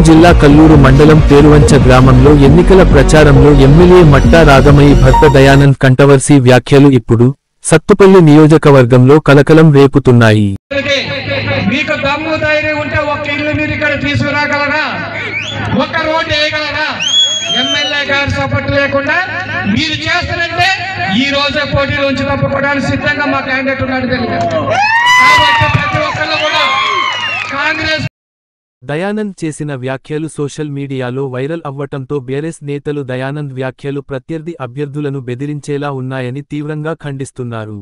జిల్లా కల్లూరు మండలం పేరువంచ గ్రామంలో ఎన్నికల ప్రచారంలో ఎమ్మెల్యే మట్టా రాగమయ్యి భర్త దయానంద్ కంటవర్సీ వ్యాఖ్యలు ఇప్పుడు సత్తుపల్లి నియోజకవర్గంలో కలకలం రేపుతున్నాయి. మీకు దమ్ము ధైర్యం ఉంటే ఒక్క ఇల్లు మీరు ఇక్కడ తీసుకురాగలరా? ఒక్క రోడ్డు వేయగలరా? ఎమ్మెల్యే గారి సపోర్ట్ లేకుండా మీరు చేస్తారంటే ఈ రోజే పోటీలోంచి తప్పుకోవడానికి సిద్ధంగా మా క్యాండిడేట్ ఉన్నాడు తెలియదు. కాబట్టి ప్రతి ఒక్కళ్ళు కూడా కాంగ్రెస్ దయానంద్ చేసిన వ్యాఖ్యలు సోషల్ మీడియాలో వైరల్ అవ్వటంతో బీఆర్ఎస్ నేతలు దయానంద్ వ్యాఖ్యలు ప్రత్యర్థి అభ్యర్థులను బెదిరించేలా ఉన్నాయని తీవ్రంగా ఖండిస్తున్నారు.